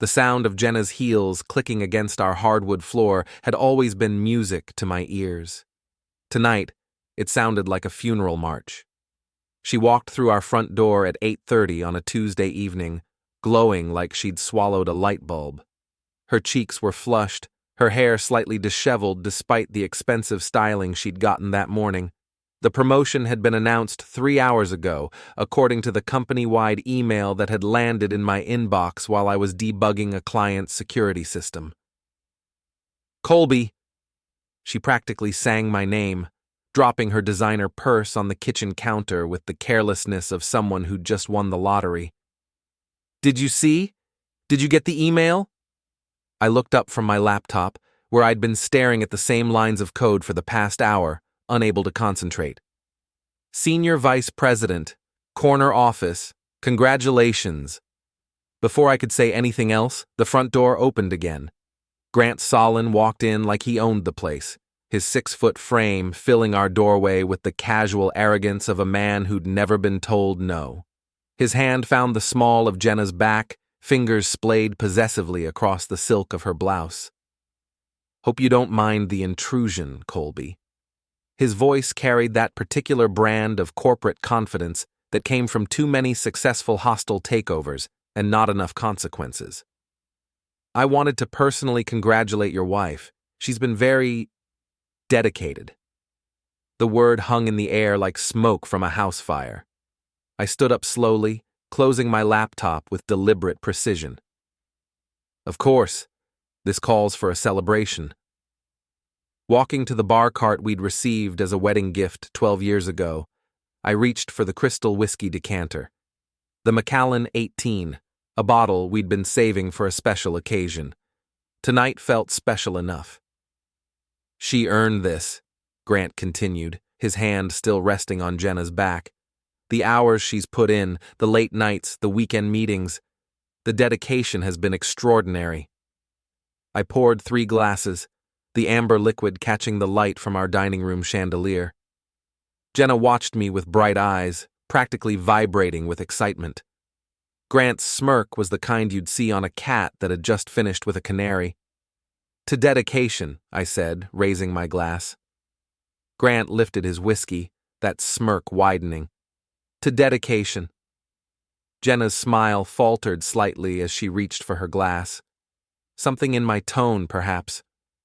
The sound of Jenna's heels clicking against our hardwood floor had always been music to my ears. Tonight, it sounded like a funeral march. She walked through our front door at 8:30 on a Tuesday evening, glowing like she'd swallowed a light bulb. Her cheeks were flushed, her hair slightly disheveled despite the expensive styling she'd gotten that morning. The promotion had been announced 3 hours ago, according to the company-wide email that had landed in my inbox while I was debugging a client's security system. Colby! She practically sang my name, dropping her designer purse on the kitchen counter with the carelessness of someone who'd just won the lottery. Did you see? Did you get the email? I looked up from my laptop, where I'd been staring at the same lines of code for the past hour, unable to concentrate. Senior Vice President, corner office, congratulations. Before I could say anything else, the front door opened again. Grant Solen walked in like he owned the place, his 6-foot frame filling our doorway with the casual arrogance of a man who'd never been told no. His hand found the small of Jenna's back, fingers splayed possessively across the silk of her blouse. Hope you don't mind the intrusion, Colby. His voice carried that particular brand of corporate confidence that came from too many successful hostile takeovers and not enough consequences. I wanted to personally congratulate your wife. She's been very dedicated. The word hung in the air like smoke from a house fire. I stood up slowly, closing my laptop with deliberate precision. Of course, this calls for a celebration. Walking to the bar cart we'd received as a wedding gift 12 years ago, I reached for the crystal whiskey decanter. The Macallan 18, a bottle we'd been saving for a special occasion. Tonight felt special enough. She earned this, Grant continued, his hand still resting on Jenna's back. The hours she's put in, the late nights, the weekend meetings, the dedication has been extraordinary. I poured 3 glasses, the amber liquid catching the light from our dining room chandelier. Jenna watched me with bright eyes, practically vibrating with excitement. Grant's smirk was the kind you'd see on a cat that had just finished with a canary. To dedication, I said, raising my glass. Grant lifted his whiskey, that smirk widening. To dedication. Jenna's smile faltered slightly as she reached for her glass. Something in my tone, perhaps,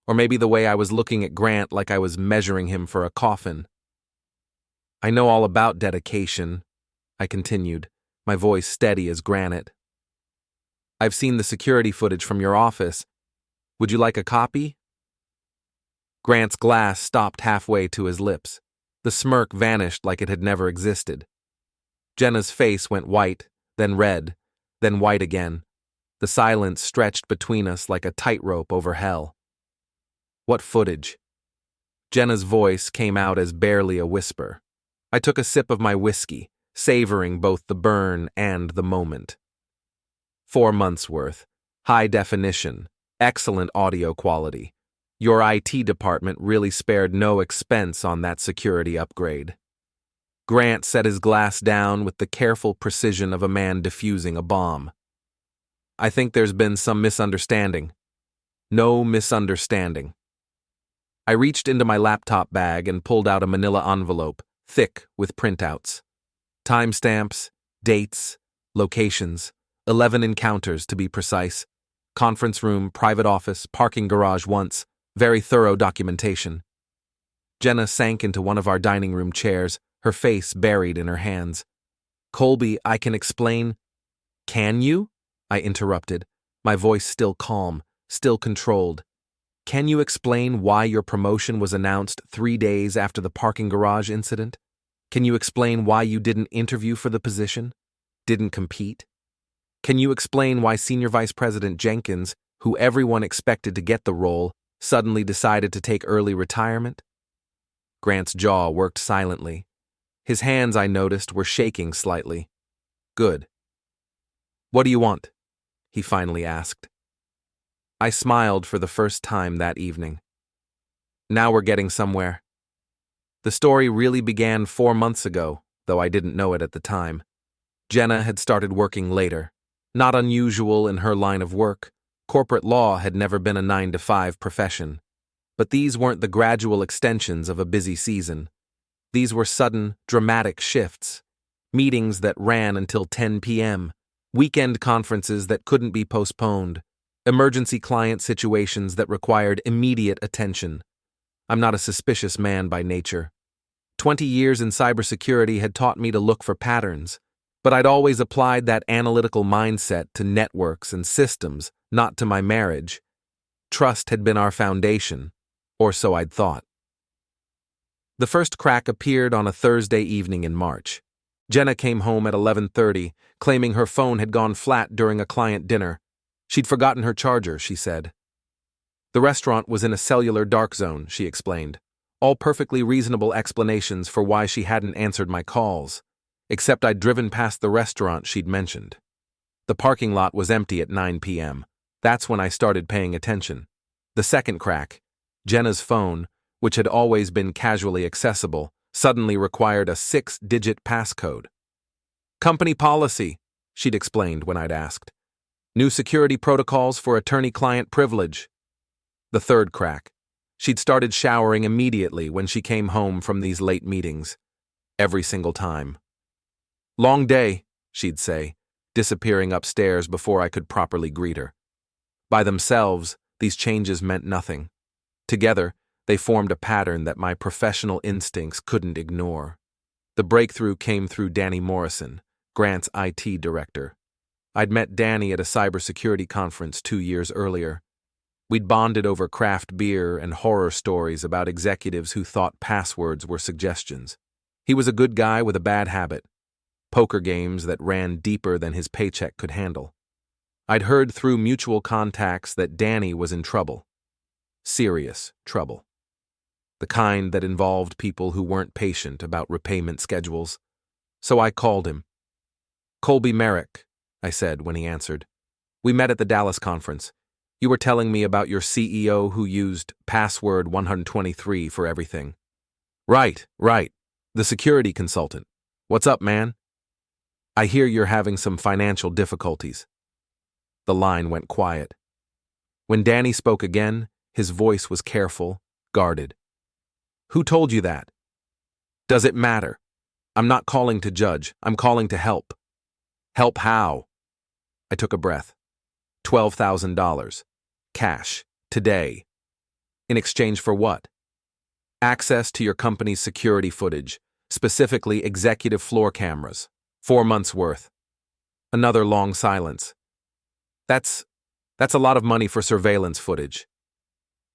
or maybe the way I was looking at Grant like I was measuring him for a coffin. I know all about dedication, I continued, my voice steady as granite. I've seen the security footage from your office. Would you like a copy? Grant's glass stopped halfway to his lips. The smirk vanished like it had never existed. Jenna's face went white, then red, then white again. The silence stretched between us like a tightrope over hell. What footage? Jenna's voice came out as barely a whisper. I took a sip of my whiskey, savoring both the burn and the moment. 4 months' worth, high definition, excellent audio quality. Your IT department really spared no expense on that security upgrade. Grant set his glass down with the careful precision of a man defusing a bomb. I think there's been some misunderstanding. No misunderstanding. I reached into my laptop bag and pulled out a manila envelope, thick with printouts. Timestamps, dates, locations, 11 encounters to be precise. Conference room, private office, parking garage once, very thorough documentation. Jenna sank into one of our dining room chairs, her face buried in her hands. Colby, I can explain. Can you? I interrupted, my voice still calm, still controlled. Can you explain why your promotion was announced 3 days after the parking garage incident? Can you explain why you didn't interview for the position? Didn't compete? Can you explain why Senior Vice President Jenkins, who everyone expected to get the role, suddenly decided to take early retirement? Grant's jaw worked silently. His hands, I noticed, were shaking slightly. Good. What do you want? He finally asked. I smiled for the first time that evening. Now we're getting somewhere. The story really began 4 months ago, though I didn't know it at the time. Jenna had started working later, Not unusual in her line of work. Corporate law had never been a 9-to-5 profession. But these weren't the gradual extensions of a busy season. These were sudden, dramatic shifts. Meetings that ran until 10 p.m., weekend conferences that couldn't be postponed, emergency client situations that required immediate attention. I'm not a suspicious man by nature. 20 years in cybersecurity had taught me to look for patterns, but I'd always applied that analytical mindset to networks and systems, not to my marriage. Trust had been our foundation, or so I'd thought. The first crack appeared on a Thursday evening in March. Jenna came home at 11:30, claiming her phone had gone flat during a client dinner. She'd forgotten her charger, she said. The restaurant was in a cellular dark zone, she explained. All perfectly reasonable explanations for why she hadn't answered my calls, except I'd driven past the restaurant she'd mentioned. The parking lot was empty at 9 p.m. That's when I started paying attention. The second crack, Jenna's phone, which had always been casually accessible, suddenly required a 6-digit passcode. Company policy, she'd explained when I'd asked. New security protocols for attorney-client privilege. The third crack. She'd started showering immediately when she came home from these late meetings. Every single time. Long day, she'd say, disappearing upstairs before I could properly greet her. By themselves, these changes meant nothing. Together, they formed a pattern that my professional instincts couldn't ignore. The breakthrough came through Danny Morrison, Grant's IT director. I'd met Danny at a cybersecurity conference 2 years earlier. We'd bonded over craft beer and horror stories about executives who thought passwords were suggestions. He was a good guy with a bad habit. Poker games that ran deeper than his paycheck could handle. I'd heard through mutual contacts that Danny was in trouble. Serious trouble. The kind that involved people who weren't patient about repayment schedules. So I called him. Colby Merrick, I said when he answered. We met at the Dallas conference. You were telling me about your CEO who used password 123 for everything. Right. The security consultant. What's up, man? I hear you're having some financial difficulties. The line went quiet. When Danny spoke again, his voice was careful, guarded. Who told you that? Does it matter? I'm not calling to judge. I'm calling to help. Help how? I took a breath. $12,000. Cash. Today. In exchange for what? Access to your company's security footage, specifically executive floor cameras. 4 months' worth. Another long silence. That's a lot of money for surveillance footage.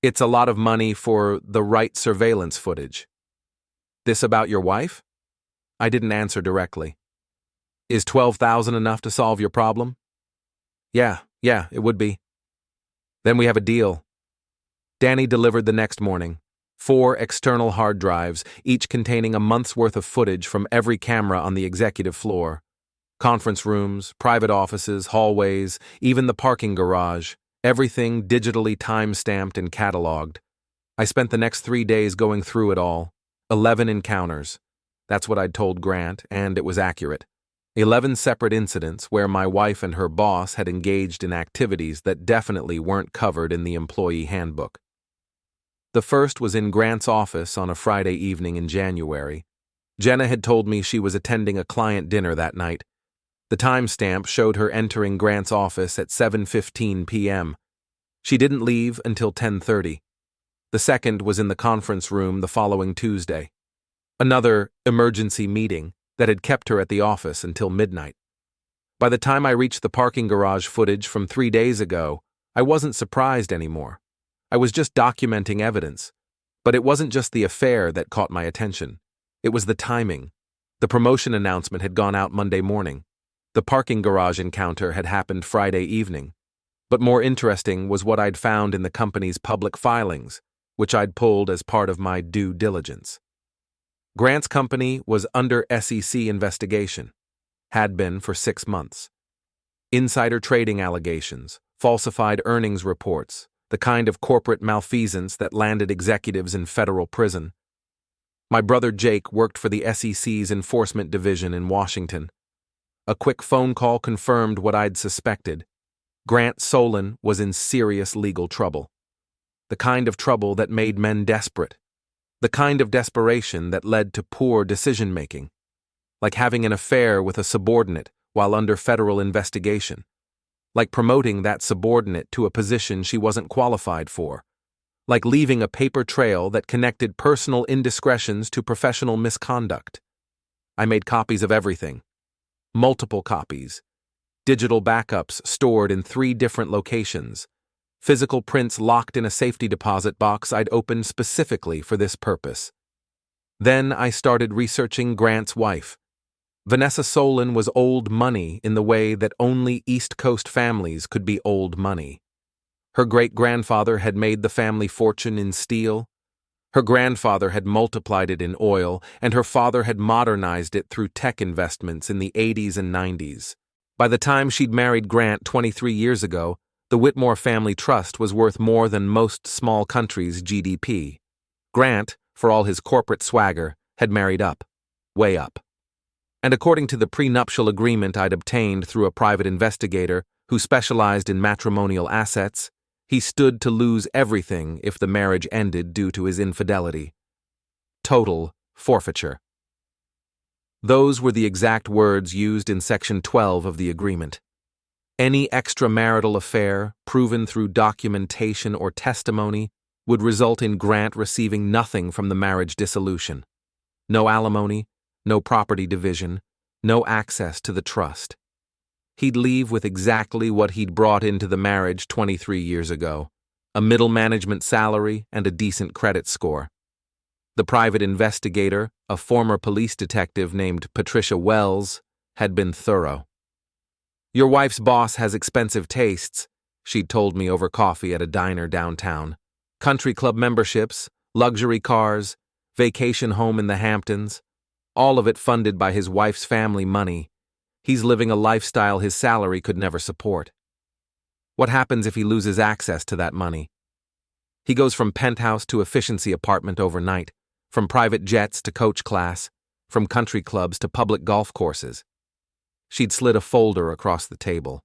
It's a lot of money for the right surveillance footage. This about your wife? I didn't answer directly. Is $12,000 enough to solve your problem? Yeah, it would be. Then we have a deal. Danny delivered the next morning. 4 external hard drives, each containing a month's worth of footage from every camera on the executive floor. Conference rooms, private offices, hallways, even the parking garage. Everything digitally time-stamped and cataloged. I spent the next 3 days going through it all. 11 encounters. That's what I'd told Grant, and it was accurate. 11 separate incidents where my wife and her boss had engaged in activities that definitely weren't covered in the employee handbook. The first was in Grant's office on a Friday evening in January. Jenna had told me she was attending a client dinner that night. The timestamp showed her entering Grant's office at 7:15 p.m. She didn't leave until 10:30. The second was in the conference room the following Tuesday. Another emergency meeting that had kept her at the office until midnight. By the time I reached the parking garage footage from 3 days ago, I wasn't surprised anymore. I was just documenting evidence. But it wasn't just the affair that caught my attention. It was the timing. The promotion announcement had gone out Monday morning. The parking garage encounter had happened Friday evening. But more interesting was what I'd found in the company's public filings, which I'd pulled as part of my due diligence. Grant's company was under SEC investigation. Had been for 6 months. Insider trading allegations, falsified earnings reports, the kind of corporate malfeasance that landed executives in federal prison. My brother Jake worked for the SEC's enforcement division in Washington. A quick phone call confirmed what I'd suspected. Grant Solen was in serious legal trouble. The kind of trouble that made men desperate. The kind of desperation that led to poor decision-making. Like having an affair with a subordinate while under federal investigation. Like promoting that subordinate to a position she wasn't qualified for. Like leaving a paper trail that connected personal indiscretions to professional misconduct. I made copies of everything. Multiple copies. Digital backups stored in 3 different locations. Physical prints locked in a safety deposit box I'd opened specifically for this purpose. Then I started researching Grant's wife. Vanessa Solen was old money in the way that only East Coast families could be old money. Her great-grandfather had made the family fortune in steel. Her grandfather had multiplied it in oil, and her father had modernized it through tech investments in the 80s and 90s. By the time she'd married Grant 23 years ago, the Whitmore Family Trust was worth more than most small countries' GDP. Grant, for all his corporate swagger, had married up. Way up. And according to the prenuptial agreement I'd obtained through a private investigator who specialized in matrimonial assets, he stood to lose everything if the marriage ended due to his infidelity. Total forfeiture. Those were the exact words used in Section 12 of the agreement. Any extramarital affair, proven through documentation or testimony, would result in Grant receiving nothing from the marriage dissolution. No alimony, no property division, no access to the trust. He'd leave with exactly what he'd brought into the marriage 23 years ago, a middle management salary and a decent credit score. The private investigator, a former police detective named Patricia Wells, had been thorough. "Your wife's boss has expensive tastes," she'd told me over coffee at a diner downtown. "Country club memberships, luxury cars, vacation home in the Hamptons, all of it funded by his wife's family money. He's living a lifestyle his salary could never support. What happens if he loses access to that money? He goes from penthouse to efficiency apartment overnight, from private jets to coach class, from country clubs to public golf courses." She'd slid a folder across the table.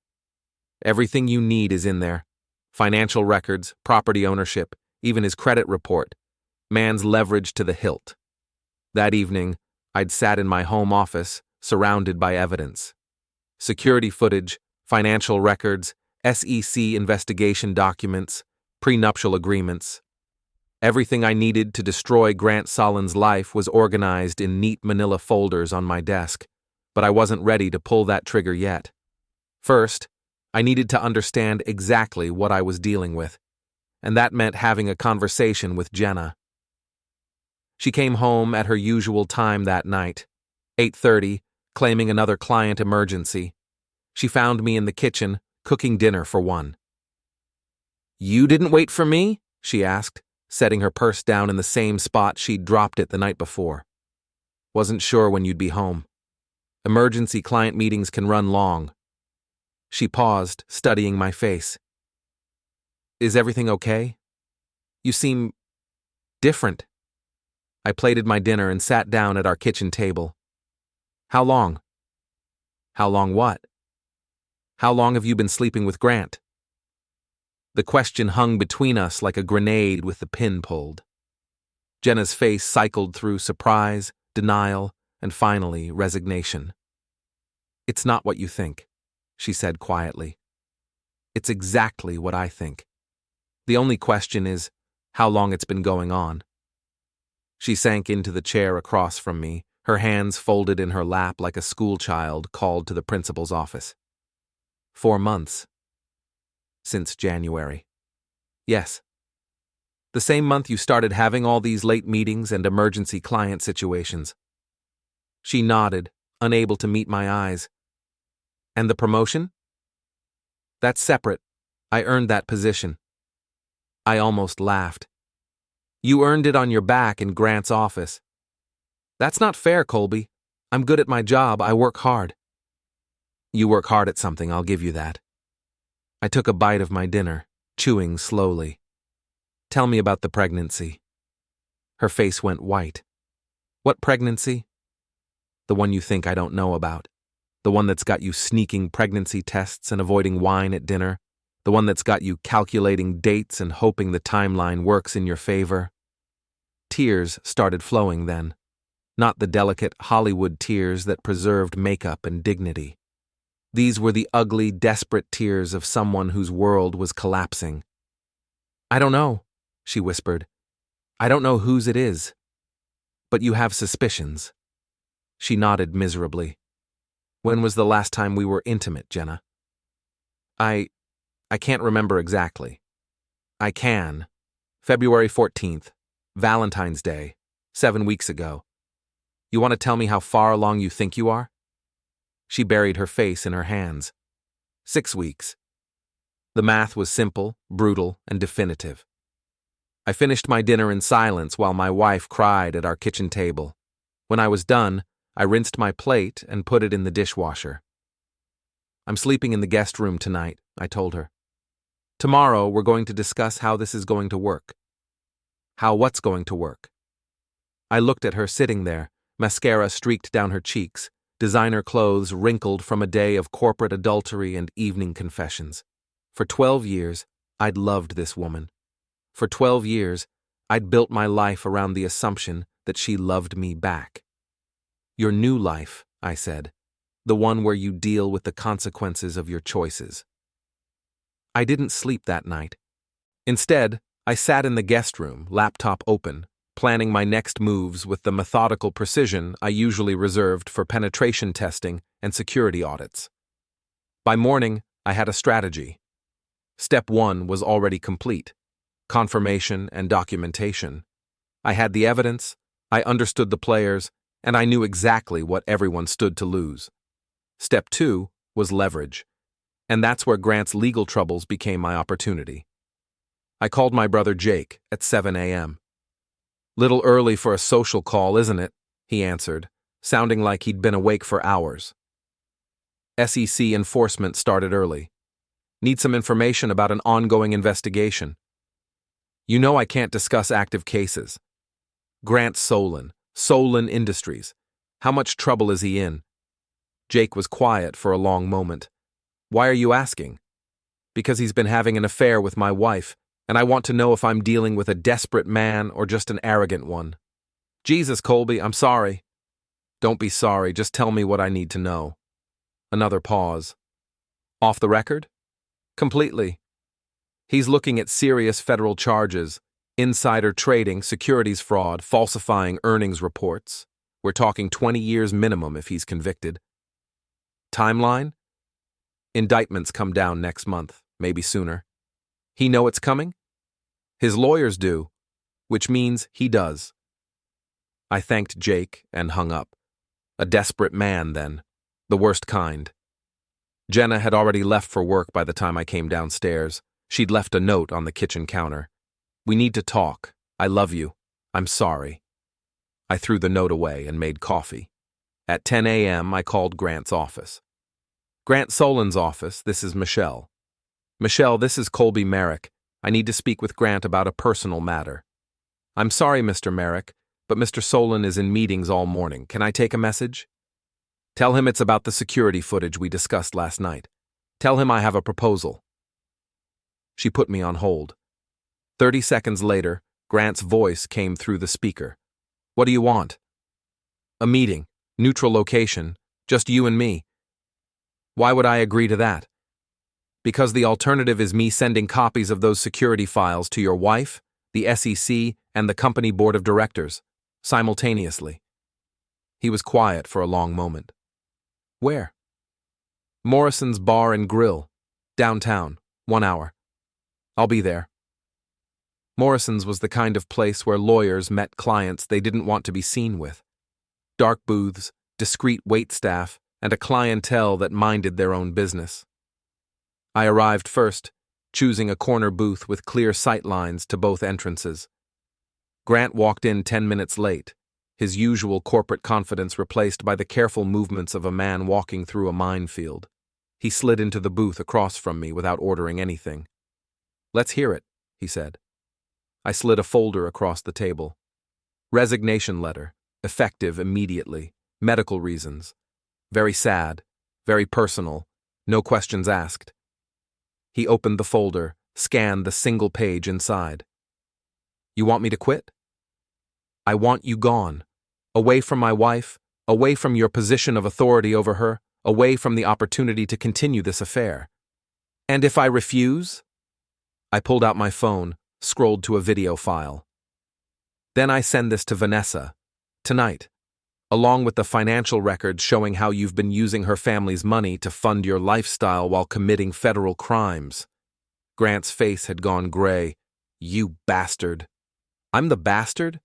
"Everything you need is in there. Financial records, property ownership, even his credit report. Man's leverage to the hilt." That evening, I'd sat in my home office, surrounded by evidence. Security footage, financial records, SEC investigation documents, prenuptial agreements. Everything I needed to destroy Grant Solen's life was organized in neat manila folders on my desk, but I wasn't ready to pull that trigger yet. First, I needed to understand exactly what I was dealing with, and that meant having a conversation with Jenna. She came home at her usual time that night, 8:30, claiming another client emergency. She found me in the kitchen, cooking dinner for one. "You didn't wait for me?" she asked, setting her purse down in the same spot she'd dropped it the night before. "Wasn't sure when you'd be home. Emergency client meetings can run long." She paused, studying my face. "Is everything okay? You seem different." I plated my dinner and sat down at our kitchen table. "How long?" "How long what?" "How long have you been sleeping with Grant?" The question hung between us like a grenade with the pin pulled. Jenna's face cycled through surprise, denial, and finally resignation. "It's not what you think," she said quietly. "It's exactly what I think. The only question is how long it's been going on." She sank into the chair across from me, her hands folded in her lap like a schoolchild called to the principal's office. 4 months. Since January. Yes. The same month you started having all these late meetings and emergency client situations. She nodded, unable to meet my eyes. "And the promotion?" "That's separate. I earned that position." I almost laughed. "You earned it on your back in Grant's office." "That's not fair, Colby. I'm good at my job. I work hard." "You work hard at something, I'll give you that." I took a bite of my dinner, chewing slowly. "Tell me about the pregnancy." Her face went white. "What pregnancy?" "The one you think I don't know about." The one that's got you sneaking pregnancy tests and avoiding wine at dinner? The one that's got you calculating dates and hoping the timeline works in your favor? Tears started flowing then. Not the delicate Hollywood tears that preserved makeup and dignity. These were the ugly, desperate tears of someone whose world was collapsing. "I don't know," she whispered. "I don't know whose it is. But you have suspicions." She nodded miserably. "When was the last time we were intimate, Jenna?" I can't remember exactly." "I can. February 14th, Valentine's Day, 7 weeks ago. You want to tell me how far along you think you are?" She buried her face in her hands. 6 weeks. The math was simple, brutal, and definitive. I finished my dinner in silence while my wife cried at our kitchen table. When I was done, I rinsed my plate and put it in the dishwasher. "I'm sleeping in the guest room tonight," I told her. "Tomorrow we're going to discuss how this is going to work." "How what's going to work?" I looked at her sitting there, mascara streaked down her cheeks, designer clothes wrinkled from a day of corporate adultery and evening confessions. For 12 years, I'd loved this woman. For 12 years, I'd built my life around the assumption that she loved me back. "Your new life," I said, "the one where you deal with the consequences of your choices." I didn't sleep that night. Instead, I sat in the guest room, laptop open, planning my next moves with the methodical precision I usually reserved for penetration testing and security audits. By morning, I had a strategy. Step 1 was already complete: confirmation and documentation. I had the evidence, I understood the players, and I knew exactly what everyone stood to lose. Step 2 was leverage, and that's where Grant's legal troubles became my opportunity. I called my brother Jake at 7 a.m. "Little early for a social call, isn't it?" he answered, sounding like he'd been awake for hours. "SEC enforcement started early. Need some information about an ongoing investigation." "You know I can't discuss active cases." "Grant Solen, Solen Industries. How much trouble is he in?" Jake was quiet for a long moment. "Why are you asking?" "Because he's been having an affair with my wife, and I want to know if I'm dealing with a desperate man or just an arrogant one." "Jesus, Colby, I'm sorry." "Don't be sorry, just tell me what I need to know." Another pause. "Off the record?" "Completely. He's looking at serious federal charges: insider trading, securities fraud, falsifying earnings reports. We're talking 20 years minimum if he's convicted." "Timeline?" "Indictments come down next month, maybe sooner." "He know it's coming?" "His lawyers do, which means he does." I thanked Jake and hung up. A desperate man, then. The worst kind. Jenna had already left for work by the time I came downstairs. She'd left a note on the kitchen counter. "We need to talk. I love you. I'm sorry." I threw the note away and made coffee. At 10 a.m., I called Grant's office. "Grant Solen's office, this is Michelle." "Michelle, this is Colby Merrick. I need to speak with Grant about a personal matter." "I'm sorry, Mr. Merrick, but Mr. Solen is in meetings all morning. Can I take a message?" "Tell him it's about the security footage we discussed last night. Tell him I have a proposal." She put me on hold. 30 seconds later, Grant's voice came through the speaker. "What do you want?" "A meeting, neutral location, just you and me." "Why would I agree to that?" "Because the alternative is me sending copies of those security files to your wife, the SEC, and the company board of directors, simultaneously." He was quiet for a long moment. "Where?" "Morrison's Bar and Grill, downtown, 1 hour. I'll be there." Morrison's was the kind of place where lawyers met clients they didn't want to be seen with. Dark booths, discreet waitstaff, and a clientele that minded their own business. I arrived first, choosing a corner booth with clear sight lines to both entrances. Grant walked in 10 minutes late, his usual corporate confidence replaced by the careful movements of a man walking through a minefield. He slid into the booth across from me without ordering anything. "Let's hear it," he said. I slid a folder across the table. "Resignation letter, effective immediately, medical reasons. Very sad, very personal, no questions asked. He opened the folder, scanned the single page inside. You want me to quit? I want you gone. Away from my wife, away from your position of authority over her, away from the opportunity to continue this affair. And if I refuse? I pulled out my phone, scrolled to a video file. Then I send this to Vanessa, tonight, along with the financial records showing how you've been using her family's money to fund your lifestyle while committing federal crimes. Grant's face had gone gray. You bastard. I'm the bastard?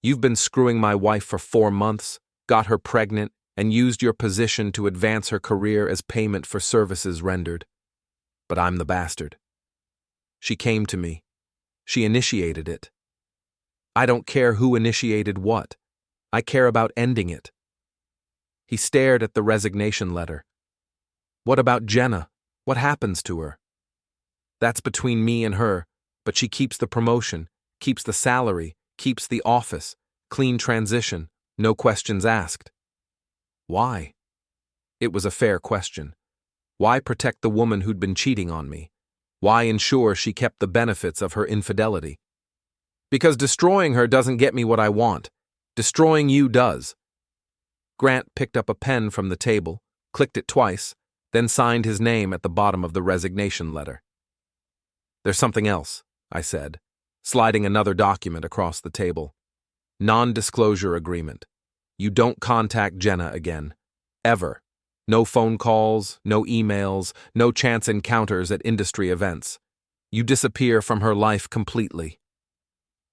You've been screwing my wife for 4 months, got her pregnant, and used your position to advance her career as payment for services rendered. But I'm the bastard. She came to me. She initiated it. I don't care who initiated what. I care about ending it. He stared at the resignation letter. What about Jenna? What happens to her? That's between me and her, but she keeps the promotion, keeps the salary, keeps the office, clean transition, no questions asked. Why? It was a fair question. Why protect the woman who'd been cheating on me? Why ensure she kept the benefits of her infidelity? Because destroying her doesn't get me what I want. Destroying you does. Grant picked up a pen from the table, clicked it twice, then signed his name at the bottom of the resignation letter. There's something else, I said, sliding another document across the table. Non-disclosure agreement. You don't contact Jenna again. Ever. No phone calls, no emails, no chance encounters at industry events. You disappear from her life completely.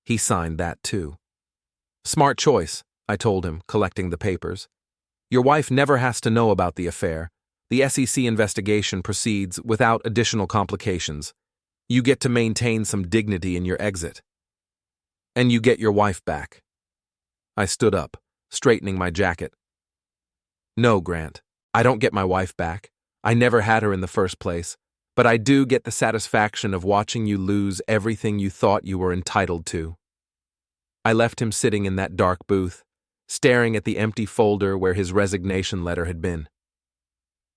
He signed that too. Smart choice, I told him, collecting the papers. Your wife never has to know about the affair. The SEC investigation proceeds without additional complications. You get to maintain some dignity in your exit. And you get your wife back. I stood up, straightening my jacket. No, Grant, I don't get my wife back. I never had her in the first place, but I do get the satisfaction of watching you lose everything you thought you were entitled to. I left him sitting in that dark booth, staring at the empty folder where his resignation letter had been.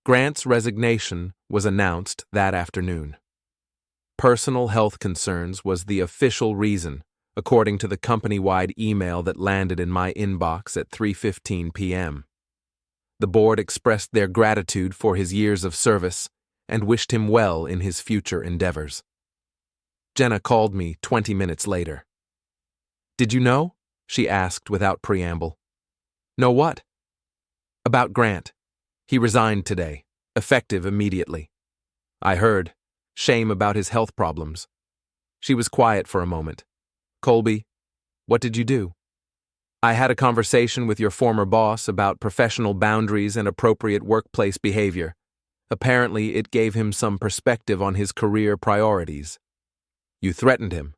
Grant's resignation was announced that afternoon. Personal health concerns was the official reason, according to the company-wide email that landed in my inbox at 3:15 p.m. The board expressed their gratitude for his years of service and wished him well in his future endeavors. Jenna called me 20 minutes later. Did you know? She asked without preamble. Know what? About Grant. He resigned today, effective immediately. I heard. Shame about his health problems. She was quiet for a moment. Colby, what did you do? I had a conversation with your former boss about professional boundaries and appropriate workplace behavior. Apparently, it gave him some perspective on his career priorities. You threatened him.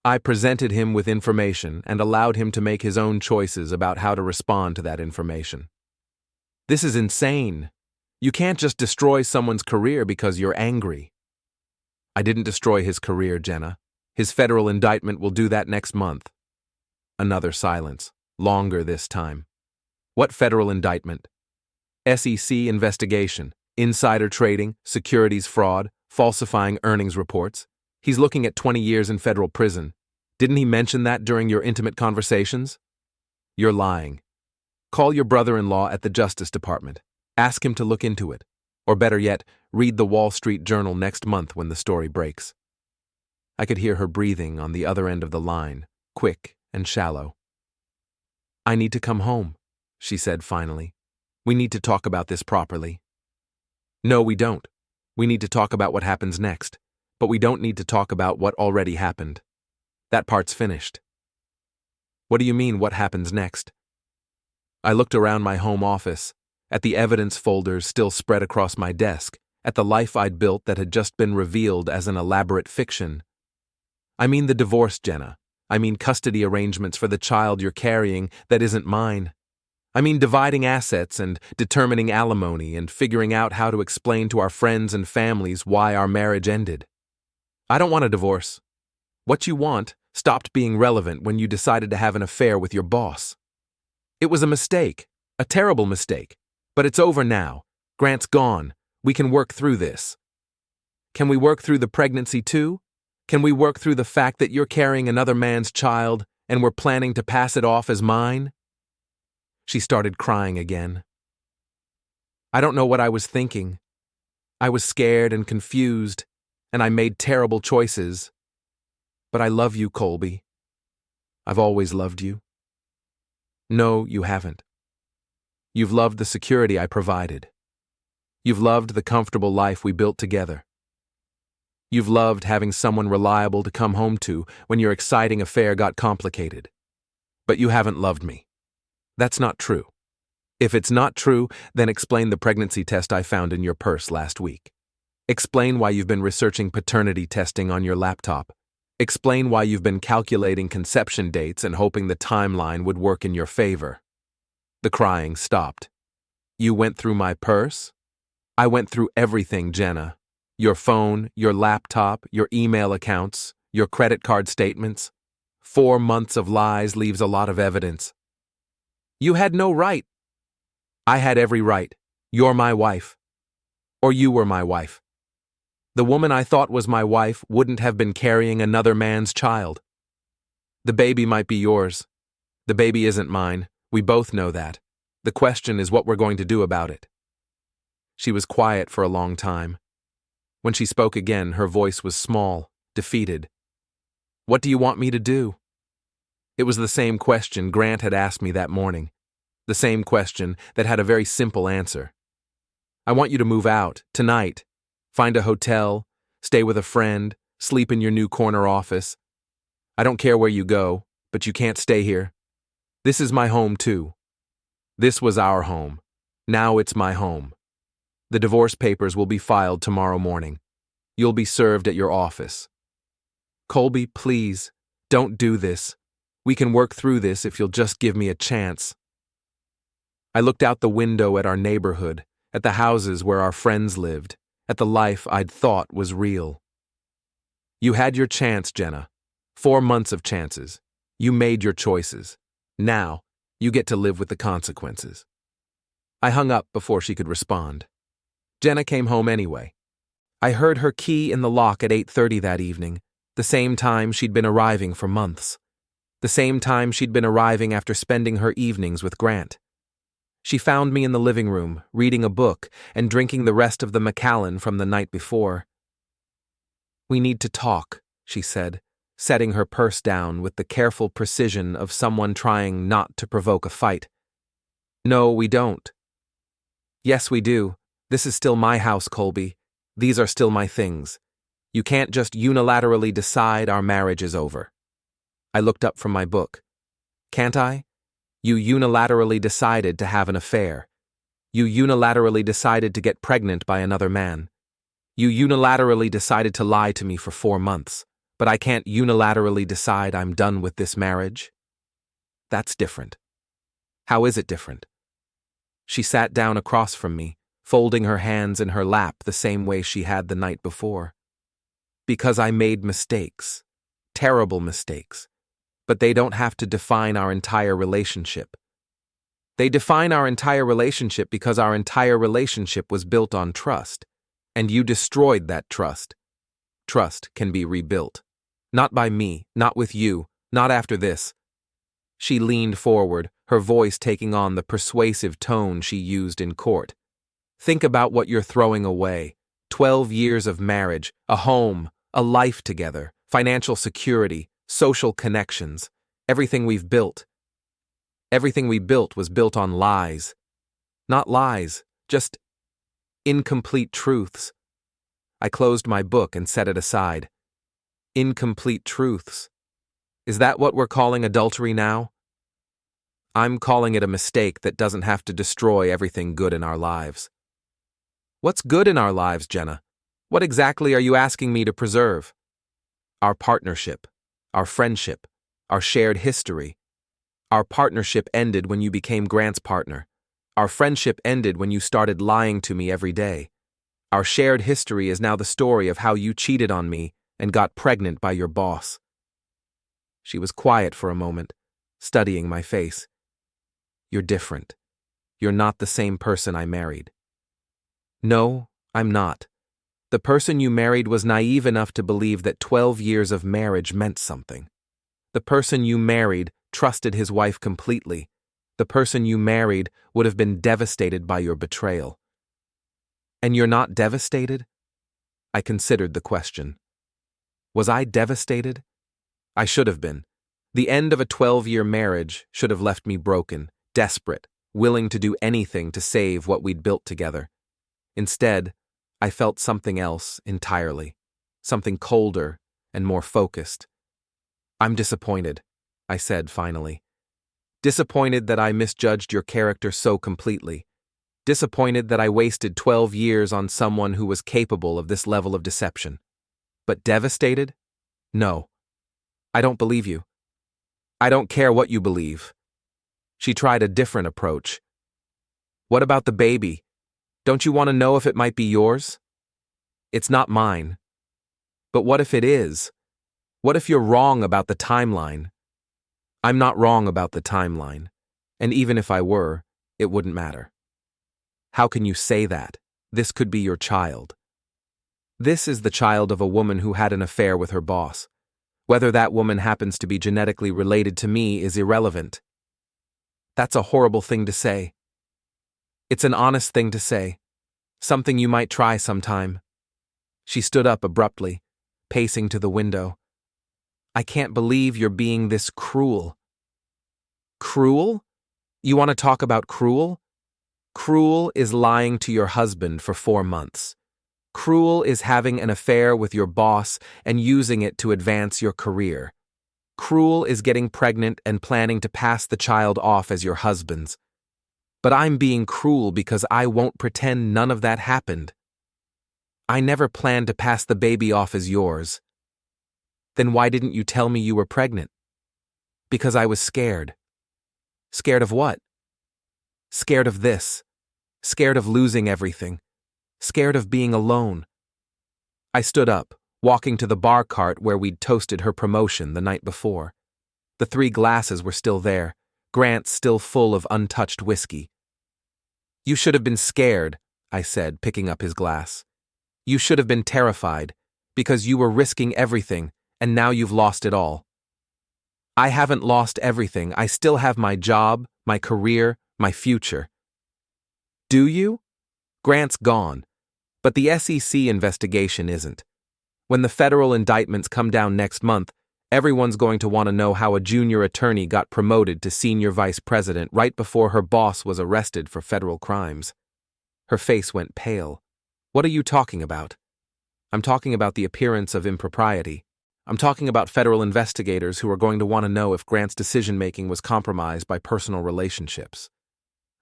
I presented him with information and allowed him to make his own choices about how to respond to that information. This is insane. You can't just destroy someone's career because you're angry. I didn't destroy his career, Jenna. His federal indictment will do that next month. Another silence, longer this time. What federal indictment? SEC investigation, insider trading, securities fraud, falsifying earnings reports. He's looking at 20 years in federal prison. Didn't he mention that during your intimate conversations? You're lying. Call your brother-in-law at the Justice Department. Ask him to look into it. Or better yet, read the Wall Street Journal next month when the story breaks. I could hear her breathing on the other end of the line, quick and shallow. I need to come home, she said finally. We need to talk about this properly. No, we don't. We need to talk about what happens next, but we don't need to talk about what already happened. That part's finished. What do you mean, what happens next? I looked around my home office, at the evidence folders still spread across my desk, at the life I'd built that had just been revealed as an elaborate fiction. I mean the divorce, Jenna. I mean custody arrangements for the child you're carrying that isn't mine. I mean dividing assets and determining alimony and figuring out how to explain to our friends and families why our marriage ended. I don't want a divorce. What you want stopped being relevant when you decided to have an affair with your boss. It was a mistake, a terrible mistake, but it's over now. Grant's gone. We can work through this. Can we work through the pregnancy too? Can we work through the fact that you're carrying another man's child and we're planning to pass it off as mine? She started crying again. I don't know what I was thinking. I was scared and confused, and I made terrible choices. But I love you, Colby. I've always loved you. No, you haven't. You've loved the security I provided. You've loved the comfortable life we built together. You've loved having someone reliable to come home to when your exciting affair got complicated. But you haven't loved me. That's not true. If it's not true, then explain the pregnancy test I found in your purse last week. Explain why you've been researching paternity testing on your laptop. Explain why you've been calculating conception dates and hoping the timeline would work in your favor. The crying stopped. You went through my purse? I went through everything, Jenna. Your phone, your laptop, your email accounts, your credit card statements. 4 months of lies leaves a lot of evidence. You had no right. I had every right. You're my wife. Or you were my wife. The woman I thought was my wife wouldn't have been carrying another man's child. The baby might be yours. The baby isn't mine. We both know that. The question is what we're going to do about it. She was quiet for a long time. When she spoke again, her voice was small, defeated. What do you want me to do? It was the same question Grant had asked me that morning. The same question that had a very simple answer. I want you to move out, tonight. Find a hotel, stay with a friend, sleep in your new corner office. I don't care where you go, but you can't stay here. This is my home too. This was our home. Now it's my home. The divorce papers will be filed tomorrow morning. You'll be served at your office. Colby, please, don't do this. We can work through this if you'll just give me a chance. I looked out the window at our neighborhood, at the houses where our friends lived, at the life I'd thought was real. You had your chance, Jenna. 4 months of chances. You made your choices. Now, you get to live with the consequences. I hung up before she could respond. Jenna came home anyway. I heard her key in the lock at 8:30 that evening, the same time she'd been arriving for months. The same time she'd been arriving after spending her evenings with Grant. She found me in the living room, reading a book and drinking the rest of the Macallan from the night before. We need to talk, she said, setting her purse down with the careful precision of someone trying not to provoke a fight. No, we don't. Yes, we do. This is still my house, Colby. These are still my things. You can't just unilaterally decide our marriage is over. I looked up from my book. Can't I? You unilaterally decided to have an affair. You unilaterally decided to get pregnant by another man. You unilaterally decided to lie to me for 4 months, but I can't unilaterally decide I'm done with this marriage? That's different. How is it different? She sat down across from me, folding her hands in her lap the same way she had the night before. Because I made mistakes. Terrible mistakes. But they don't have to define our entire relationship. They define our entire relationship because our entire relationship was built on trust, and you destroyed that trust. Trust can be rebuilt. Not by me, not with you, not after this. She leaned forward, her voice taking on the persuasive tone she used in court. Think about what you're throwing away. 12 years of marriage, a home, a life together, financial security, social connections, everything we've built. Everything we built was built on lies. Not lies, just incomplete truths. I closed my book and set it aside. Incomplete truths. Is that what we're calling adultery now? I'm calling it a mistake that doesn't have to destroy everything good in our lives. What's good in our lives, Jenna? What exactly are you asking me to preserve? Our partnership. Our friendship, our shared history. Our partnership ended when you became Grant's partner. Our friendship ended when you started lying to me every day. Our shared history is now the story of how you cheated on me and got pregnant by your boss. She was quiet for a moment, studying my face. You're different. You're not the same person I married. No, I'm not. The person you married was naive enough to believe that 12 years of marriage meant something. The person you married trusted his wife completely. The person you married would have been devastated by your betrayal. And you're not devastated? I considered the question. Was I devastated? I should have been. The end of a 12-year marriage should have left me broken, desperate, willing to do anything to save what we'd built together. Instead, I felt something else entirely, something colder and more focused. I'm disappointed, I said finally. Disappointed that I misjudged your character so completely. Disappointed that I wasted 12 years on someone who was capable of this level of deception. But devastated? No. I don't believe you. I don't care what you believe. She tried a different approach. What about the baby? Don't you want to know if it might be yours? It's not mine. But what if it is? What if you're wrong about the timeline? I'm not wrong about the timeline. And even if I were, it wouldn't matter. How can you say that? This could be your child. This is the child of a woman who had an affair with her boss. Whether that woman happens to be genetically related to me is irrelevant. That's a horrible thing to say. It's an honest thing to say. Something you might try sometime. She stood up abruptly, pacing to the window. I can't believe you're being this cruel. Cruel? You want to talk about cruel? Cruel is lying to your husband for 4 months. Cruel is having an affair with your boss and using it to advance your career. Cruel is getting pregnant and planning to pass the child off as your husband's. But I'm being cruel because I won't pretend none of that happened. I never planned to pass the baby off as yours. Then why didn't you tell me you were pregnant? Because I was scared. Scared of what? Scared of this. Scared of losing everything. Scared of being alone. I stood up, walking to the bar cart where we'd toasted her promotion the night before. The 3 glasses were still there, Grant's still full of untouched whiskey. You should have been scared, I said, picking up his glass. You should have been terrified, because you were risking everything, and now you've lost it all. I haven't lost everything. I still have my job, my career, my future. Do you? Grant's gone. But the SEC investigation isn't. When the federal indictments come down next month, everyone's going to want to know how a junior attorney got promoted to senior vice president right before her boss was arrested for federal crimes. Her face went pale. What are you talking about? I'm talking about the appearance of impropriety. I'm talking about federal investigators who are going to want to know if Grant's decision-making was compromised by personal relationships.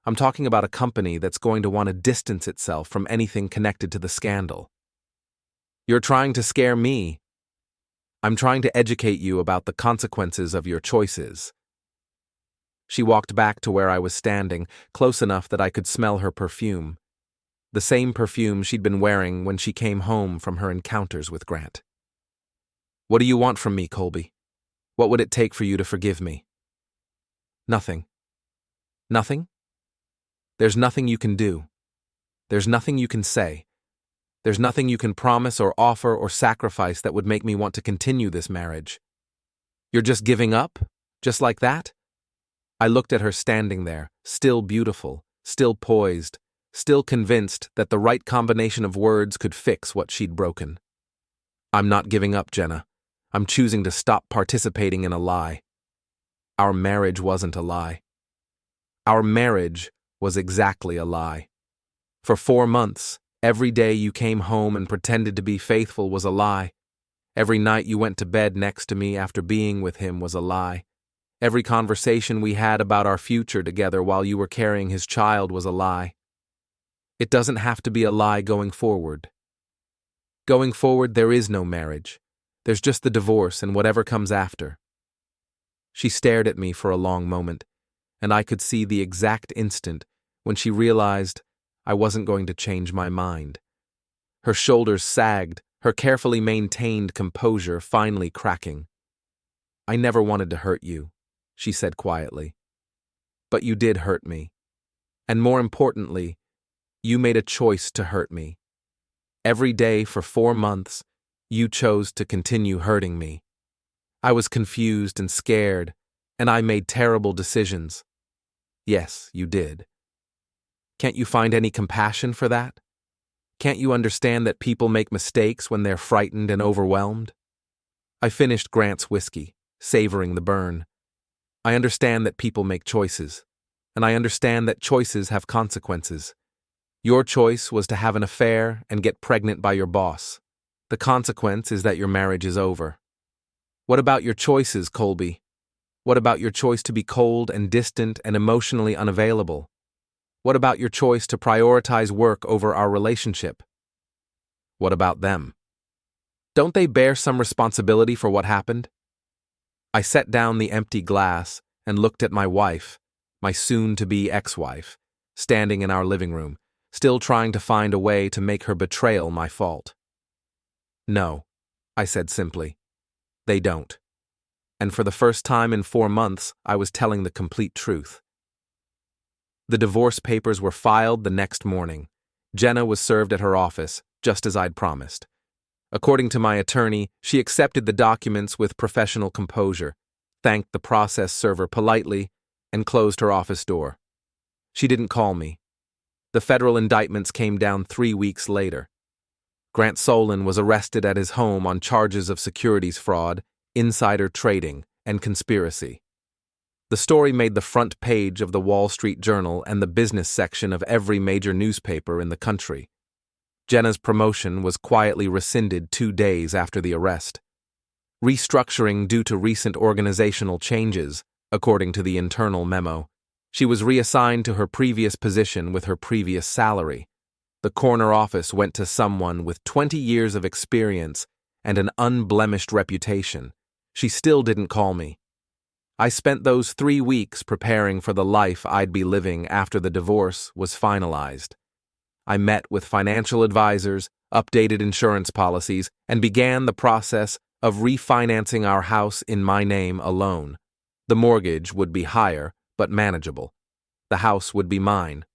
I'm talking about a company that's going to want to distance itself from anything connected to the scandal. You're trying to scare me. I'm trying to educate you about the consequences of your choices. She walked back to where I was standing, close enough that I could smell her perfume. The same perfume she'd been wearing when she came home from her encounters with Grant. What do you want from me, Colby? What would it take for you to forgive me? Nothing. Nothing? There's nothing you can do. There's nothing you can say. There's nothing you can promise or offer or sacrifice that would make me want to continue this marriage. You're just giving up? Just like that? I looked at her standing there, still beautiful, still poised, still convinced that the right combination of words could fix what she'd broken. I'm not giving up, Jenna. I'm choosing to stop participating in a lie. Our marriage wasn't a lie. Our marriage was exactly a lie. For 4 months, every day you came home and pretended to be faithful was a lie. Every night you went to bed next to me after being with him was a lie. Every conversation we had about our future together while you were carrying his child was a lie. It doesn't have to be a lie going forward. Going forward, there is no marriage. There's just the divorce and whatever comes after. She stared at me for a long moment, and I could see the exact instant when she realized I wasn't going to change my mind. Her shoulders sagged, her carefully maintained composure finally cracking. I never wanted to hurt you, she said quietly. But you did hurt me. And more importantly, You made a choice to hurt me. Every day for 4 months, you chose to continue hurting me. I was confused and scared, and I made terrible decisions. Yes, you did. Can't you find any compassion for that? Can't you understand that people make mistakes when they're frightened and overwhelmed? I finished Grant's whiskey, savoring the burn. I understand that people make choices, and I understand that choices have consequences. Your choice was to have an affair and get pregnant by your boss. The consequence is that your marriage is over. What about your choices, Colby? What about your choice to be cold and distant and emotionally unavailable? What about your choice to prioritize work over our relationship? What about them? Don't they bear some responsibility for what happened? I set down the empty glass and looked at my wife, my soon-to-be ex-wife, standing in our living room, still trying to find a way to make her betrayal my fault. No, I said simply. They don't. And for the first time in 4 months, I was telling the complete truth. The divorce papers were filed the next morning. Jenna was served at her office, just as I'd promised. According to my attorney, she accepted the documents with professional composure, thanked the process server politely, and closed her office door. She didn't call me. The federal indictments came down 3 weeks later. Grant Solen was arrested at his home on charges of securities fraud, insider trading, and conspiracy. The story made the front page of the Wall Street Journal and the business section of every major newspaper in the country. Jenna's promotion was quietly rescinded 2 days after the arrest. Restructuring due to recent organizational changes, according to the internal memo. She was reassigned to her previous position with her previous salary. The corner office went to someone with 20 years of experience and an unblemished reputation. She still didn't call me. I spent those 3 weeks preparing for the life I'd be living after the divorce was finalized. I met with financial advisors, updated insurance policies, and began the process of refinancing our house in my name alone. The mortgage would be higher, but manageable. The house would be mine.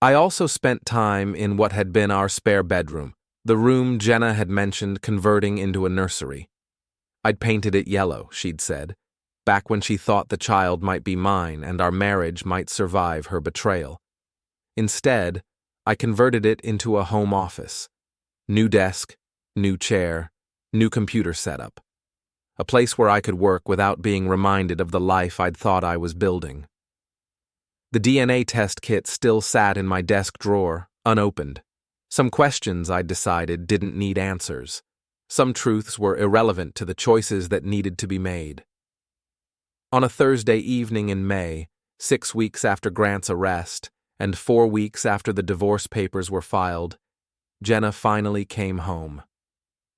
I also spent time in what had been our spare bedroom, the room Jenna had mentioned converting into a nursery. I'd painted it yellow, she'd said, back when she thought the child might be mine and our marriage might survive her betrayal. Instead, I converted it into a home office. New desk, new chair, new computer setup. A place where I could work without being reminded of the life I'd thought I was building. The DNA test kit still sat in my desk drawer, unopened. Some questions, I'd decided, didn't need answers. Some truths were irrelevant to the choices that needed to be made. On a Thursday evening in May, 6 weeks after Grant's arrest, and 4 weeks after the divorce papers were filed, Jenna finally came home.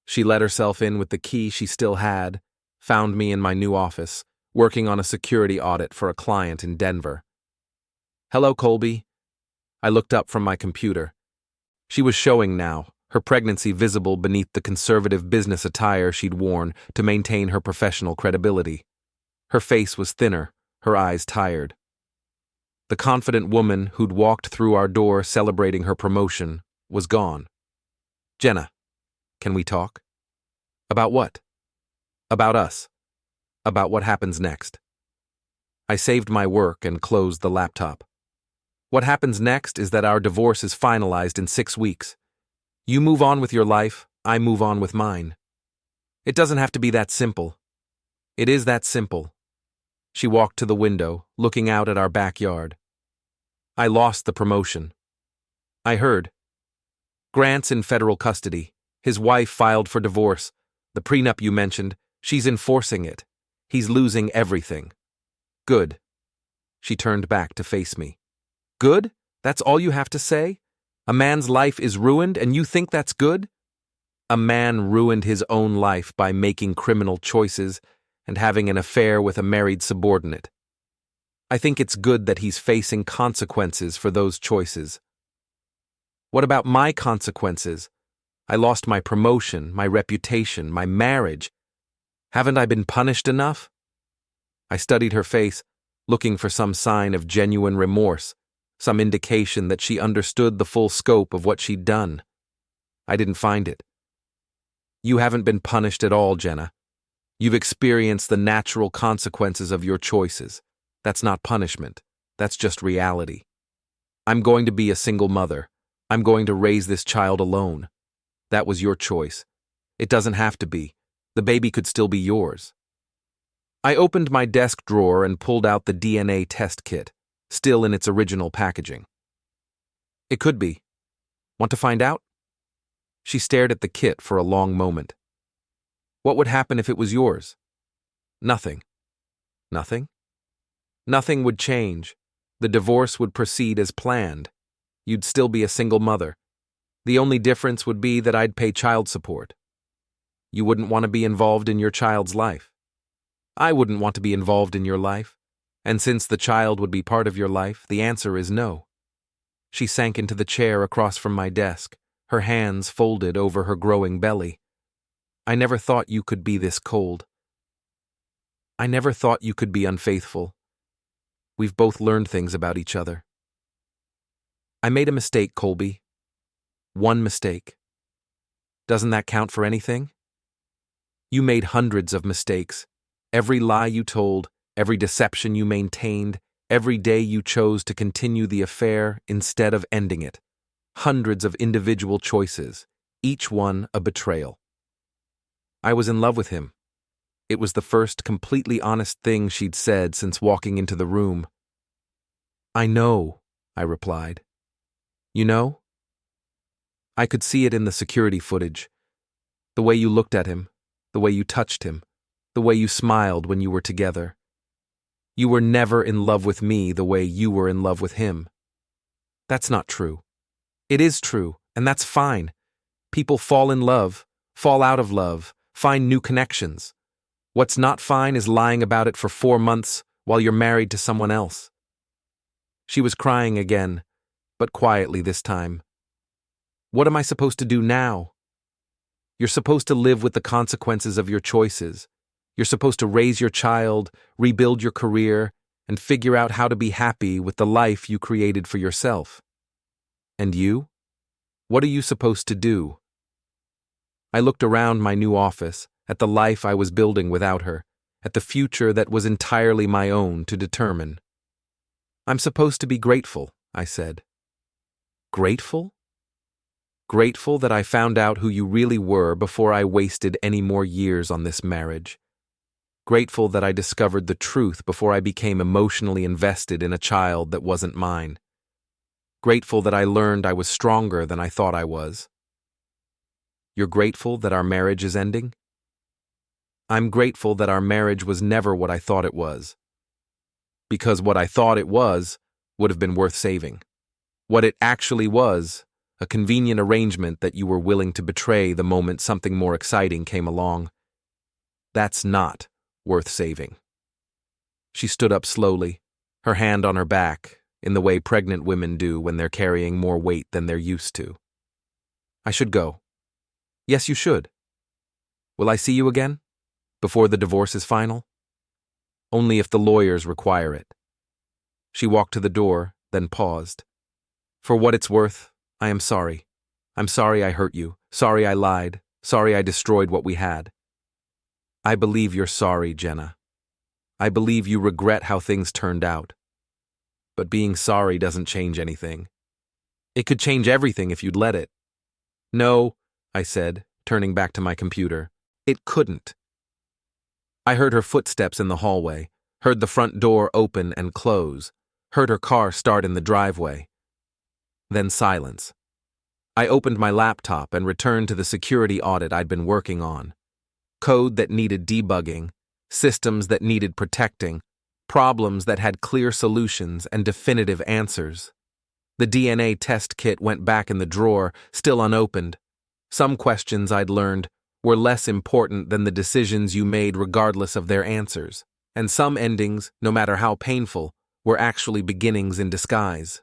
She let herself in with the key she still had, found me in my new office, working on a security audit for a client in Denver. "Hello, Colby." I looked up from my computer. She was showing now, her pregnancy visible beneath the conservative business attire she'd worn to maintain her professional credibility. Her face was thinner, her eyes tired. The confident woman who'd walked through our door celebrating her promotion was gone. "Jenna, can we talk?" "About what?" "About us. About what happens next." I saved my work and closed the laptop. "What happens next is that our divorce is finalized in 6 weeks. You move on with your life, I move on with mine. It doesn't have to be that simple." "It is that simple." She walked to the window, looking out at our backyard. "I lost the promotion." "I heard. Grant's in federal custody. His wife filed for divorce. The prenup you mentioned, she's enforcing it. He's losing everything." "Good." She turned back to face me. "Good? That's all you have to say? A man's life is ruined and you think that's good?" "A man ruined his own life by making criminal choices and having an affair with a married subordinate. I think it's good that he's facing consequences for those choices." "What about my consequences? I lost my promotion, my reputation, my marriage. Haven't I been punished enough?" I studied her face, looking for some sign of genuine remorse, some indication that she understood the full scope of what she'd done. I didn't find it. You haven't been punished at all, Jenna. You've experienced the natural consequences of your choices. That's not punishment. That's just reality. I'm going to be a single mother. I'm going to raise this child alone. That was your choice. It doesn't have to be. The baby could still be yours. I opened my desk drawer and pulled out the DNA test kit, still in its original packaging. It could be. Want to find out? She stared at the kit for a long moment. What would happen if it was yours? Nothing. Nothing? Nothing would change. The divorce would proceed as planned. You'd still be a single mother. The only difference would be that I'd pay child support. You wouldn't want to be involved in your child's life. I wouldn't want to be involved in your life. And since the child would be part of your life, the answer is no. She sank into the chair across from my desk, her hands folded over her growing belly. I never thought you could be this cold. I never thought you could be unfaithful. We've both learned things about each other. I made a mistake, Colby. One mistake. Doesn't that count for anything? You made hundreds of mistakes. Every lie you told, every deception you maintained, every day you chose to continue the affair instead of ending it. Hundreds of individual choices, each one a betrayal. I was in love with him. It was the first completely honest thing she'd said since walking into the room. I know, I replied. You know? I could see it in the security footage. The way you looked at him, the way you touched him, the way you smiled when you were together. You were never in love with me the way you were in love with him. That's not true. It is true, and that's fine. People fall in love, fall out of love, find new connections. What's not fine is lying about it for 4 months while you're married to someone else. She was crying again, but quietly this time. What am I supposed to do now? You're supposed to live with the consequences of your choices. You're supposed to raise your child, rebuild your career, and figure out how to be happy with the life you created for yourself. And you? What are you supposed to do? I looked around my new office, at the life I was building without her, at the future that was entirely my own to determine. I'm supposed to be grateful, I said. Grateful? Grateful that I found out who you really were before I wasted any more years on this marriage. Grateful that I discovered the truth before I became emotionally invested in a child that wasn't mine. Grateful that I learned I was stronger than I thought I was. You're grateful that our marriage is ending? I'm grateful that our marriage was never what I thought it was. Because what I thought it was would have been worth saving. What it actually was, a convenient arrangement that you were willing to betray the moment something more exciting came along. That's not worth saving. She stood up slowly, her hand on her back, in the way pregnant women do when they're carrying more weight than they're used to. I should go. Yes, you should. Will I see you again? Before the divorce is final? Only if the lawyers require it. She walked to the door, then paused. For what it's worth, I am sorry. I'm sorry I hurt you. Sorry I lied. Sorry I destroyed what we had. I believe you're sorry, Jenna. I believe you regret how things turned out. But being sorry doesn't change anything. It could change everything if you'd let it. No, I said, turning back to my computer. It couldn't. I heard her footsteps in the hallway, heard the front door open and close, heard her car start in the driveway. Then silence. I opened my laptop and returned to the security audit I'd been working on. Code that needed debugging, systems that needed protecting, problems that had clear solutions and definitive answers. The DNA test kit went back in the drawer, still unopened. Some questions I'd learned were less important than the decisions you made regardless of their answers, and some endings, no matter how painful, were actually beginnings in disguise.